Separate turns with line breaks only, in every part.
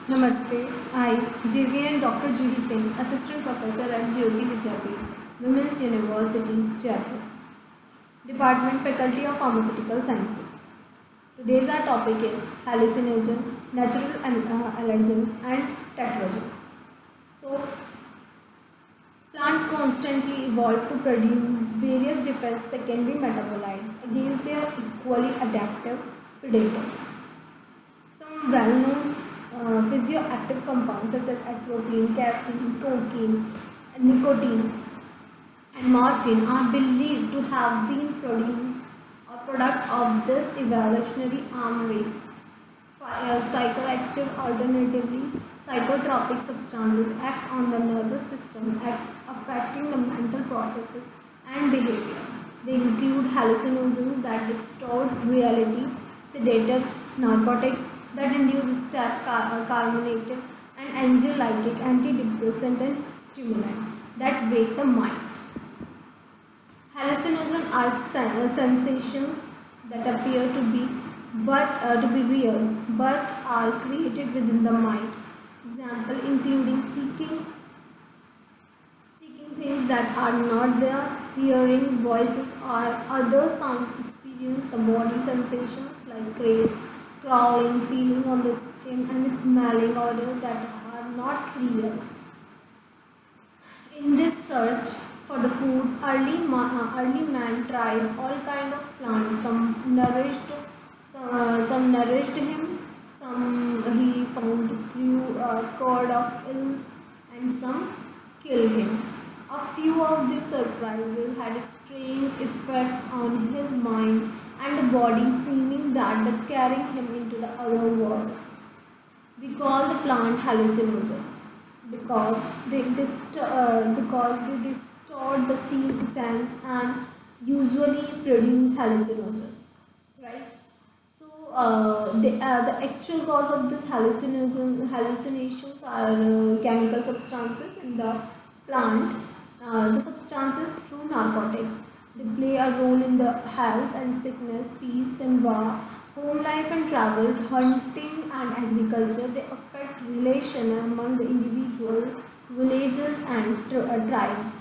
Namaste. I, JVN Dr. Juhi Singh, Assistant Professor at Jyoti Vidyapeeth, Women's University, Jaipur, Department Faculty of Pharmaceutical Sciences. Today's our topic is hallucinogen, natural allergens, and tetragens. So, plants constantly evolve to produce various defense secondary metabolites against their equally adaptive predators. Some well-known physioactive compounds such as atropine, caffeine, cocaine, nicotine, and morphine are believed to have been produced or product of this evolutionary arm race. Psychoactive, alternatively, psychotropic substances act on the nervous system, affecting the mental processes and behavior. They include hallucinogens that distort reality, sedatives, narcotics that induce calmanative and anxiolytic, antidepressant and stimulant that wake the mind. Hallucinogens are sensations that appear to be real, but are created within the mind. Example including seeking things that are not there, hearing voices or other sound experience, the body sensations like crawling, feeling on the skin, and smelling odors that are not real. In this search for the food, early man tried all kind of plants. Some nourished him. Some he found grew cord of ills, and some killed him. A few of these surprises had strange effects on his mind and the body, seeming that carrying him into the other world. We call the plant hallucinogens because because they distort the sense and usually produce hallucinogens, right? So the actual cause of this hallucinations are chemical substances in the plant. The substances through narcotics. They play a role in the health and sickness, peace and war, home life and travel, hunting and agriculture. They affect relation among the individual, villages and tribes.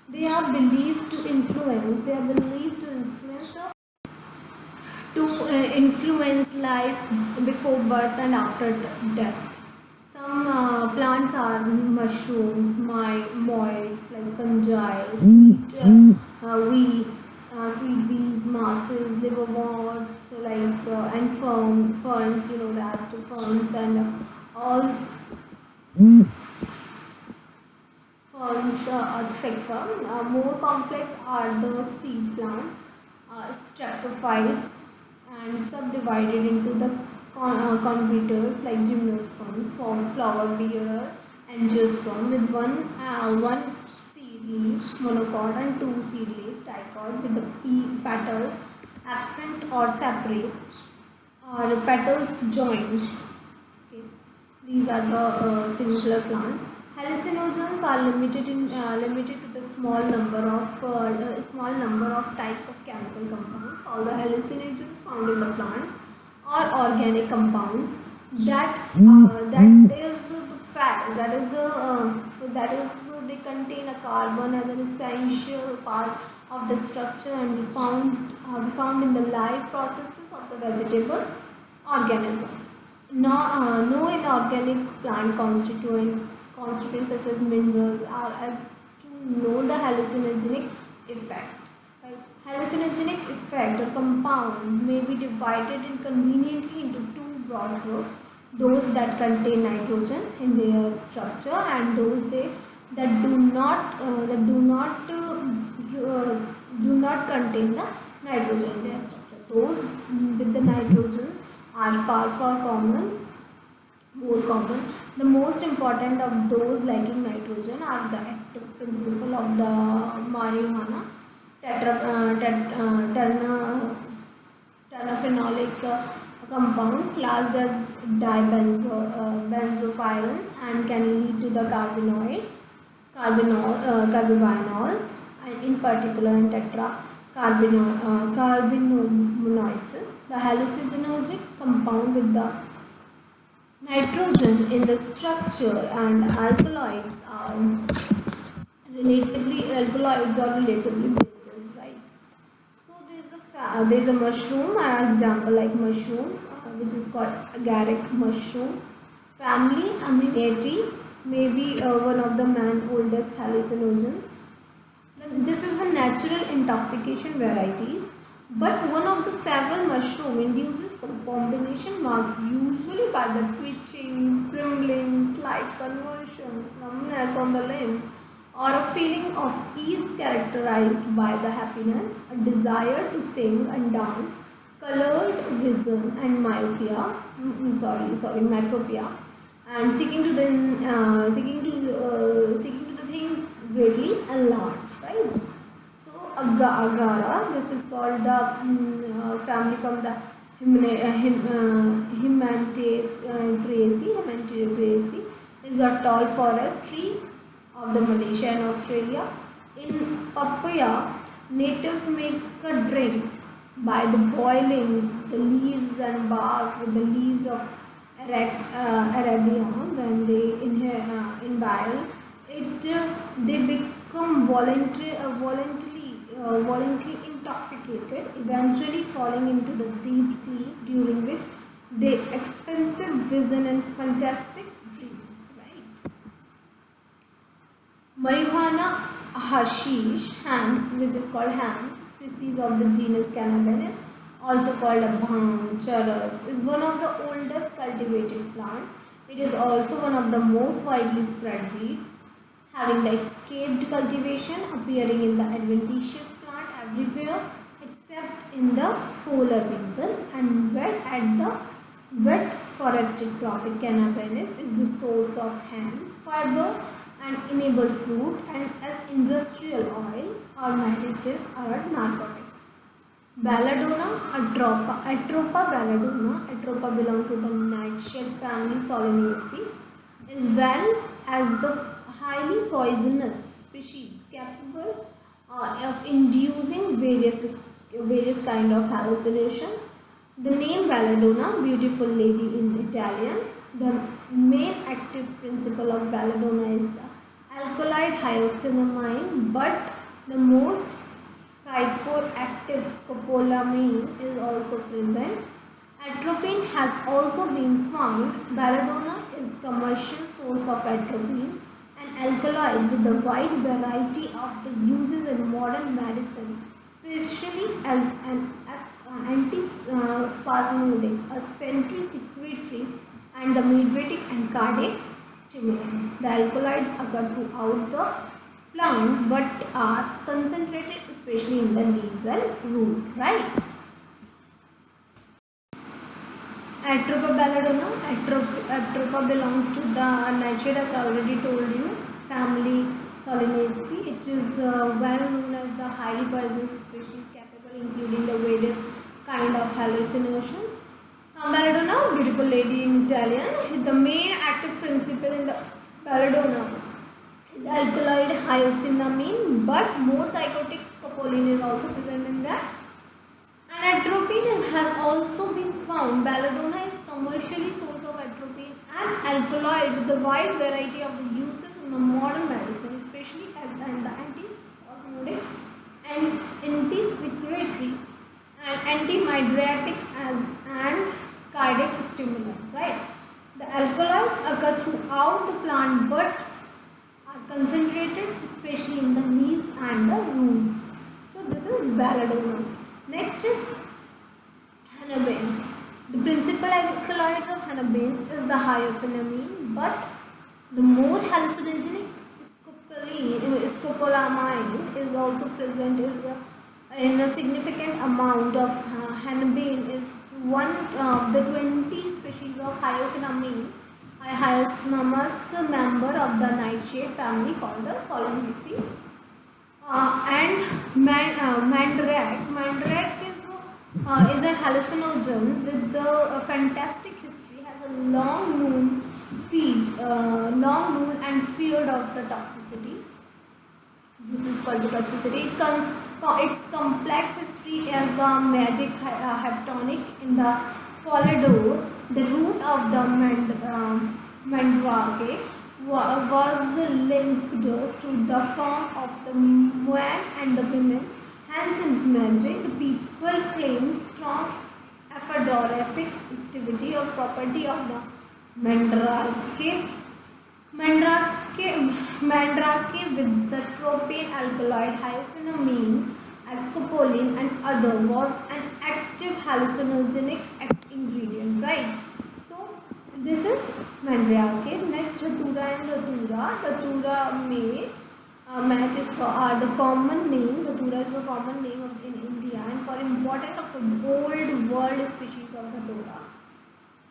They are believed to influence. They are believed to influence life before birth and after death. Some plants are mushrooms, moids like fungi, weeds, sweet bees, mosses, liverworts, and ferns, you know that ferns and all ferns, etc. More complex are the seed plants, streptophytes, and subdivided into the converters like gymnosperms, flower bearer, and angiosperm with one seed leaf, monocot, and two seed leaf, dicot, with the petals absent or separate, or petals joined. Okay. These are the singular plants. Hallucinogens are limited to the small number of types of chemical compounds. All the hallucinogens found in the plants are organic compounds that is the fact that is they contain a carbon as an essential part of the structure and be found in the life processes of the vegetable organism. No inorganic plant constituents such as minerals are as to know the hallucinogenic effect. Right? Hallucinogenic effect or compound may be divided inconveniently into two broad groups: those that contain nitrogen in their structure and that do not contain the nitrogen in their structure. Those with the nitrogen are more common. The most important of those lacking nitrogen are the active principle of the marijuana, ternophenolic compound classed as dibenzopyrene and can lead to the carbinols, and in particular in carbinomonosis, the hallucinogenic compound with the Nitrogen in the structure and alkaloids are relatively bases, right? So there's a mushroom, an example like mushroom, which is called agaric mushroom. Family Amanita may be one of the man's oldest hallucinogens. This is the natural intoxication varieties, but one of the several mushroom induces combination marked usually by the twitching, trembling, slight convulsions, numbness on the limbs, or a feeling of ease characterized by the happiness, a desire to sing and dance, colored vision and myopia, and seeking to the things greatly enlarged, right? So agara, this is called the family from the Himanteraceae, is a tall forest tree of the Malaysia and Australia. In Papaya, natives make a drink by the boiling the leaves and bark with the leaves of Arabian. When they inhale it, they become voluntarily intoxicated, eventually falling into the deep sleep, during which they expensive vision and fantastic dreams. Right? Marijuana hashish, hemp, which is called hemp, species of the genus Cannabis, also called a bhang, charas, is one of the oldest cultivated plants. It is also one of the most widely spread weeds, having the escaped cultivation appearing in the adventitious plant everywhere except in the polar region and wet forested tropic. Cannabis is the source of hemp fiber and enable fruit and as industrial oil or medicine or narcotics. Belladonna, Atropa belladonna, Atropa belongs to the nightshade family Solanaceae, is well as the highly poisonous species capable of inducing various kind of hallucinations. The name belladonna, beautiful lady in Italian. The main active principle of belladonna is the alkaloid hyoscyamine, but the most psychoactive scopolamine is also present. Atropine has also been found. Belladonna is commercial source of atropine, an alkaloid with a wide variety of the uses in modern medicine, especially as an antispasmodic, a secretory, and the midriatic and cardiac stimulant. The alkaloids occur throughout the plant but are concentrated especially in the leaves and root, right? Atropa belladonna. Atropa belongs to the nightshade, as I already told you, family Solanaceae. It is well known as the highly poisonous species capable including the various kind of hallucinations. Belladonna, beautiful lady in Italian. The main active principle in the belladonna is alkaloid hyoscyamine, but more psychotic scopolamine is also present in that. And atropine has also been found. Belladonna is commercially source of atropine and alkaloid with a wide variety of the uses in the modern medicine, especially as in the antispasmodic and anti-secretory and anti-midriatic and cardiac stimulant. Right? The alkaloids occur throughout the plant, but are concentrated especially in the leaves and the roots. So this is belladonna. Next is henbane. The principal alkaloids of henbane is the hyoscyamine, but the more hallucinogenic scopolamine is also present in a significant amount of henbane is one of the 20 species of hyoscyamine, a hyoscyamus member of the nightshade family called the Solanaceae. And mandrake. Mandrake is a hallucinogen with a fantastic history. Has a long known and feared of the toxicity. This is called the toxicity. Its complex history is the magic heptonic in the Polydor. The root of the Mandrake was linked to the form of the man and the women. Hence, in magic, the people claim strong aphrodisiac activity or property of the Mandrake. Mandrake with the tropane alkaloid hyoscyamine, scopolamine and other was an active hallucinogenic ingredient, right? So this is Mandrake. Next, Dhatura and Dhatura. Dhatura mate is for the common name. Dhatura is the common name in India and for importance of the old world species of Dhatura.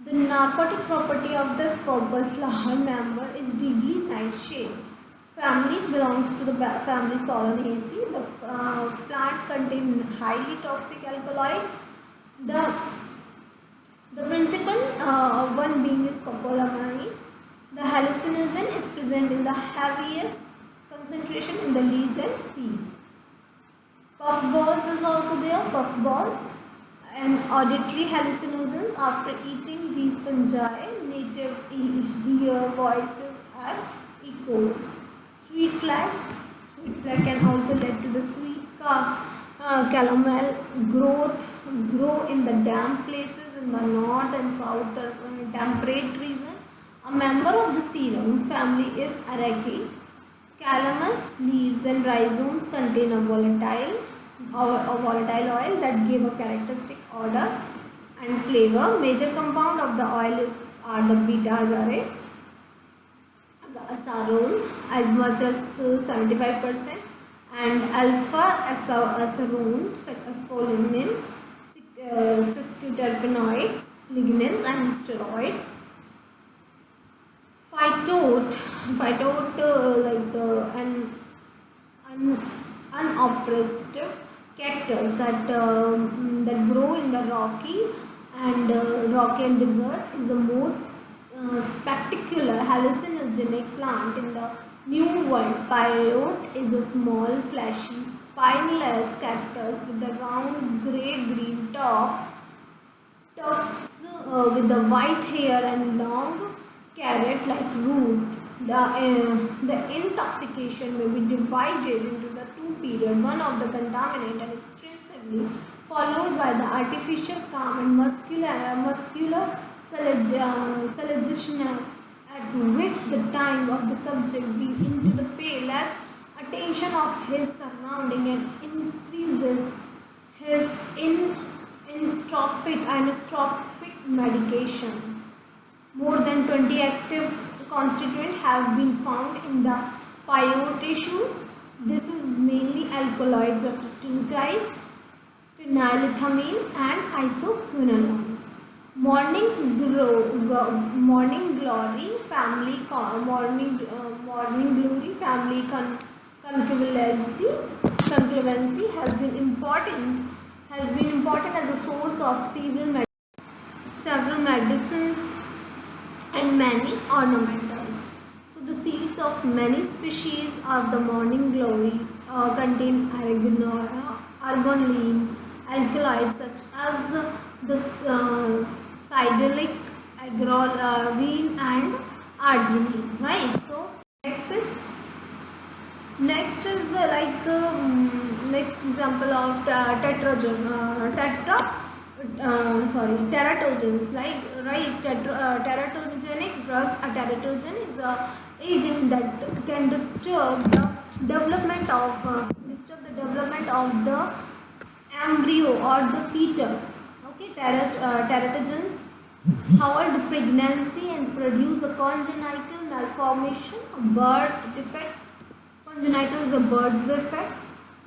The narcotic property of this purple flower member is deadly nightshade. Family belongs to the family Solanaceae. The plant contains highly toxic alkaloids. The principal one being is scopolamine. The hallucinogen is present in the heaviest concentration in the leaves and seeds. Puffballs is also there. Puffballs and auditory hallucinogens after eating these fungi, native hear voices and echoes. Sweet flag can also lead to the sweet calomel grow in the damp places in the north and south temperate region. A member of the serum family is Araceae. Calamus leaves and rhizomes contain a volatile oil that give a characteristic odor and flavor. Major compound of the oil are the beta-azare, the acetone as much as 75%, and alpha-acetone, scopolamine, sesquiterpenoids, lignans and steroids. Phytote an unoppressed cactus that grow in the rocky and desert is the most spectacular hallucinogenic plant in the New World. Pyote is a small, fleshy, spineless cactus with a round grey-green tufts with the white hair and long carrot-like root. The intoxication may be divided into the two periods, one of the contaminant and extensively, followed by the artificial calm and muscular sluggishness, at which the time of the subject be into the pay less attention of his surrounding and increases his inotropic medication. More than 20 active constituents have been found in the peyote tissues. This is mainly alkaloids of two types, phenylethamine and isoquinones. Morning glory family concupiscency has been important as a source of several medicines and many ornamentals. So the seeds of many species of the morning glory contain argonine alkaloids such as the cyclic agrolivine and arginine, right? So next is next example of teratogens, teratogenic drugs. A teratogen is a agent that can disturb the development of the embryo or the fetus. Okay, teratogens halt pregnancy and produce a congenital malformation, a birth defect. Congenital is a birth defect.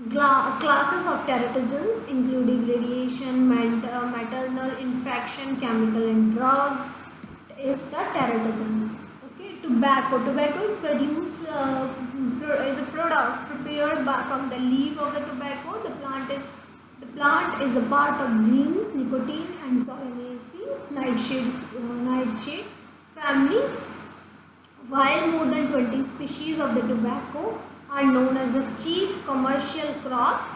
Classes of teratogens including radiation, maternal infection, chemical and drugs is the teratogens. Okay, tobacco is produced is a product prepared from the leaf of the tobacco. The plant is a part of genes, nicotine and Solanaceae nightshade family. While more than 20 species of the tobacco are known as the chief commercial crops,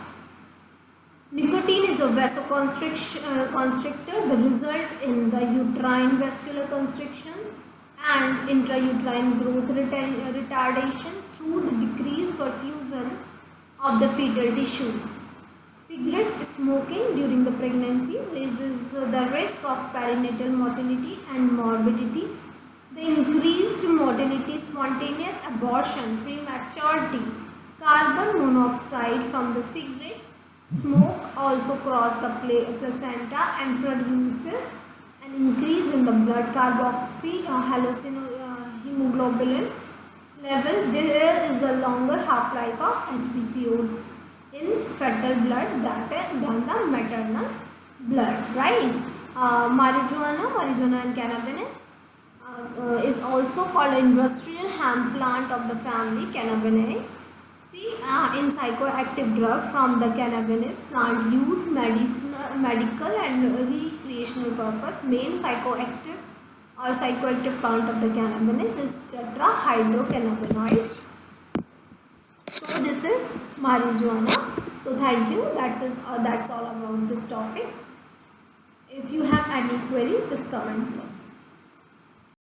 nicotine is a vasoconstrictor, the result in the uterine vascular constrictions and intrauterine growth retardation through the decreased perfusion of the fetal tissue. Cigarette smoking during the pregnancy raises the risk of perinatal mortality and morbidity. The increased mortality, spontaneous abortion, prematurity, carbon monoxide from the cigarette smoke also crosses the placenta and produces an increase in the blood carboxy hemoglobin level. There is a longer half-life of HbCO in fetal blood than the maternal blood, right? Marijuana and cannabis is also called industrial hemp plant of the family Cannabinaceae. See, in psychoactive drug from the cannabis plant used medical and recreational purpose. Main psychoactive plant of the cannabis is tetrahydrocannabinoids. So this is marijuana. So thank you. That's all about this topic. If you have any query, just comment below.